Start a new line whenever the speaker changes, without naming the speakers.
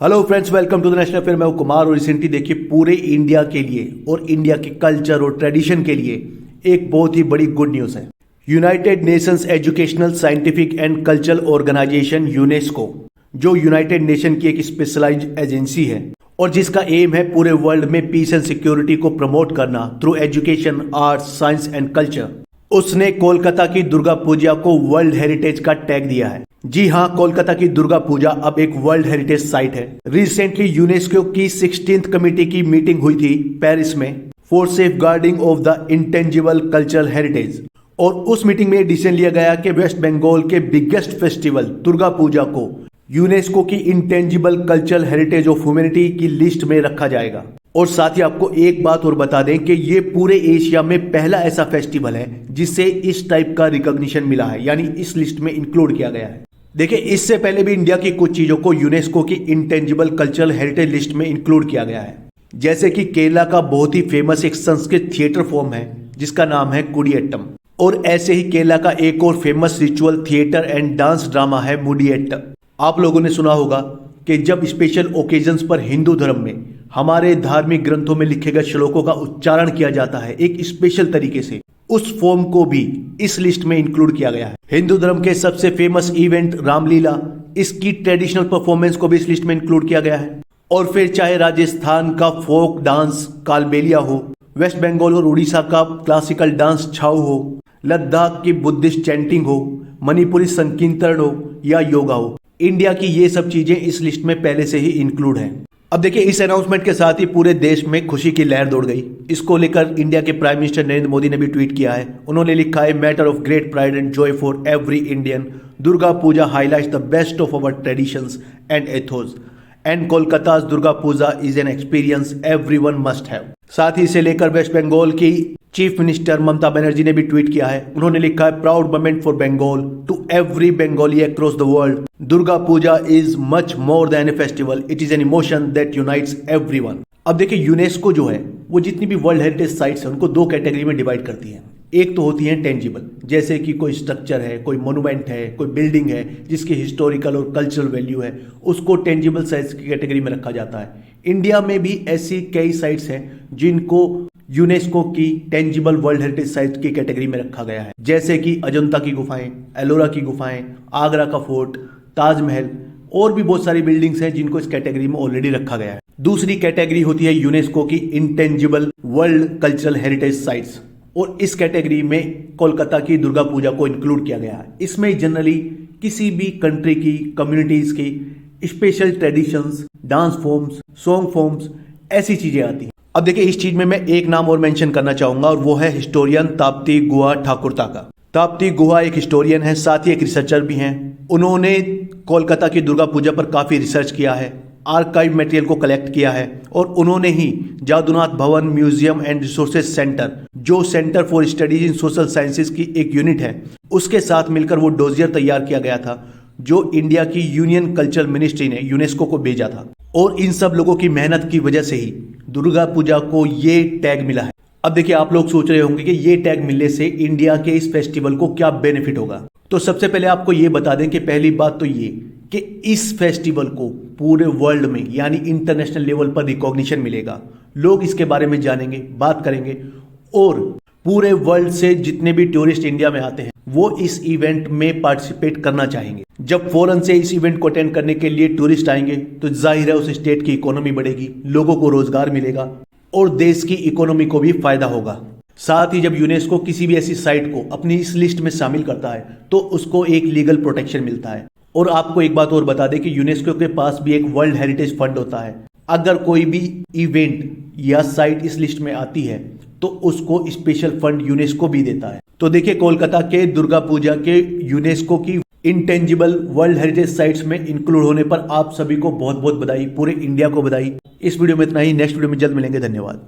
Hello friends, welcome to the national film. मैं हूं कुमार और रिसेंटली देखिए पूरे इंडिया के लिए और इंडिया के कल्चर और ट्रेडिशन के लिए एक बहुत ही बड़ी गुड न्यूज़ है। United Nations Educational Scientific and Cultural Organization UNESCO, जो यूनाइटेड नेशन की एक स्पेशलाइज्ड एजेंसी है और जिसका एम है पूरे वर्ल्ड में पीस एंड सिक्योरिटी को प्रमोट करना through education, arts, science and culture, उसने कोलकाता की दुर्गा पूजा को वर्ल्ड हेरिटेज का टैग दिया है। जी हां, कोलकाता की दुर्गा पूजा अब एक वर्ल्ड हेरिटेज साइट है। रिसेंटली यूनेस्को की 16th कमेटी की मीटिंग हुई थी पेरिस में for safeguarding of the intangible cultural heritage, और उस मीटिंग में डिसीजन लिया गया कि वेस्ट बंगाल के बिगेस्ट फेस्टिवल दुर्गा पूजा को यूनेस्को की intangible cultural heritage of humanity की लिस्ट में रखा जाएगा। और साथ ही आपको एक बात और बता दें कि ये पूरे एशिया में पहला ऐसा फेस्टिवल है जिसे इस टाइप का रिकॉग्निशन मिला है, यानी इस लिस्ट में इंक्लूड किया गया है। देखिए, इससे पहले भी इंडिया की कुछ चीजों को यूनेस्को की इंटेंजिबल कल्चरल हेरिटेज लिस्ट में इंक्लूड किया गया है, जैसे कि केरला का बहुत ही फेमस एक संस्कृत थिएटर फॉर्म है जिसका नाम है कुडियट्टम, और ऐसे ही केरला का एक और famous ritual theatre and dance drama है मुडियट्टम। आप लोगों ने सुना होगा कि जब स्पेशल ओकेजन्स पर हिंदू धर्म में हमारे धार्मिक ग्रंथों में लिखे गए श्लोकों का उच्चारण किया जाता है एक स्पेशल तरीके से, उस फॉर्म को भी इस लिस्ट में इंक्लूड किया गया है। हिंदू धर्म के सबसे फेमस इवेंट रामलीला, इसकी ट्रेडिशनल परफॉर्मेंस को भी इस लिस्ट में इंक्लूड किया गया है। और फिर चाहे राजस्थान का फोक डांस कालबेलिया हो, वेस्ट बंगाल और उड़ीसा का क्लासिकल डांस छाऊ हो, लद्दाख की बुद्धिस्ट चैंटिंग हो, मणिपुरी संकीर्तन हो या योगा हो, इंडिया की ये सब चीजें इस लिस्ट में पहले से ही इंक्लूड हैं। अब देखिए, इस अनाउंसमेंट के साथ ही पूरे देश में खुशी की लहर दौड़ गई। इसको लेकर इंडिया के प्राइम मिनिस्टर नरेंद्र मोदी ने भी ट्वीट किया है। उन्होंने लिखा है, matter of great pride and joy for every Indian, Durga Puja highlights the best of our traditions and ethos, and Kolkata's Durga Puja is an experience everyone must have. साथ ही इसे लेकर वेस्ट बंगाल की चीफ मिनिस्टर ममता बनर्जी ने भी ट्वीट किया है। उन्होंने लिखा है, proud moment for Bengal to every Bengali across the world, Durga Puja is much more than a festival, it is an emotion that unites everyone. अब देखिए, यूनेस्को जो है वो जितनी भी वर्ल्ड हेरिटेज साइट्स है उनको दो कैटेगरी में डिवाइड करती है। एक तो होती है टेंजिबल, जैसे कि कोई स्ट्रक्चर है, कोई मोनूमेंट है, कोई बिल्डिंग है जिसकी हिस्टोरिकल और कल्चरल वैल्यू है, उसको टेंजिबल साइट्स की कैटेगरी में रखा जाता है। इंडिया में भी ऐसी कई साइट्स हैं जिनको यूनेस्को की टेंजिबल वर्ल्ड हेरिटेज साइट की कैटेगरी में रखा गया है, जैसे कि अजंता की गुफाएं, एलोरा की गुफाएं, आगरा का फोर्ट, ताजमहल, और भी बहुत सारी बिल्डिंग्स हैं जिनको इस कैटेगरी में ऑलरेडी रखा गया है। दूसरी कैटेगरी होती है यूनेस्को की intangible world cultural heritage sites, और इस कैटेगरी में कोलकाता की दुर्गा पूजा को इंक्लूड किया गया है। इसमें जनरली किसी भी कंट्री की, कम्युनिटीज की special traditions, dance forms, song forms, ऐसी चीजें आती हैं। अब देखिए, इस चीज में मैं एक नाम और मेंशन करना चाहूंगा, और वो है हिस्टोरियन ताप्ती गुहा ठाकुरता का। ताप्ती गुहा एक हिस्टोरियन है, साथ ही एक रिसर्चर भी हैं। उन्होंने कोलकाता की दुर्गा पूजा पर काफी रिसर्च किया है, आर्काइव मटेरियल को कलेक्ट किया है, और उन्होंने ही जादूनाथ भवन म्यूजियम एंड रिसोर्सेज सेंटर, जो centre for studies in social sciences की एक यूनिट है, उसके साथ मिलकर वो डोजियर तैयार किया गया था जो इंडिया की यूनियन कल्चरल मिनिस्ट्री ने यूनेस्को को भेजा था। और इन सब लोगों की मेहनत की वजह से ही दुर्गा पूजा को ये टैग मिला है। अब देखिए, आप लोग सोच रहे होंगे कि ये टैग मिलने से इंडिया के इस फेस्टिवल को क्या बेनिफिट होगा। तो सबसे पहले आपको ये बता दें कि पहली बात तो ये कि इस फेस्टिवल को पूरे वर्ल्ड में यानी इंटरनेशनल लेवल पर रिकॉग्निशन मिलेगा। लोग इसके बारे में जानेंगे, बात करेंगे, और पूरे वर्ल्ड से जितने भी टूरिस्ट इंडिया में आते हैं वो इस इवेंट में पार्टिसिपेट करना चाहेंगे। जब फॉरेन से इस इवेंट को अटेंड करने के लिए टूरिस्ट आएंगे तो जाहिर है उस स्टेट की इकोनॉमी बढ़ेगी, लोगों को रोजगार मिलेगा और देश की इकोनॉमी को भी फायदा होगा। साथ ही जब यूनेस्को किसी भी ऐसी साइट को अपनी इस लिस्ट में शामिल करता है तो उसको एक लीगल प्रोटेक्शन मिलता है। और आपको एक बात और बता दें कि यूनेस्को के पास भी एक वर्ल्ड हेरिटेज फंड होता है। अगर कोई भी इवेंट या साइट इस लिस्ट में आती है तो उसको स्पेशल फंड यूनेस्को भी देता है। तो देखिए, कोलकाता के दुर्गा पूजा के यूनेस्को की इंटेंजिबल वर्ल्ड हेरिटेज साइट्स में इंक्लूड होने पर आप सभी को बहुत बहुत बधाई, पूरे इंडिया को बधाई। इस वीडियो में इतना ही, नेक्स्ट वीडियो में जल्द मिलेंगे। धन्यवाद।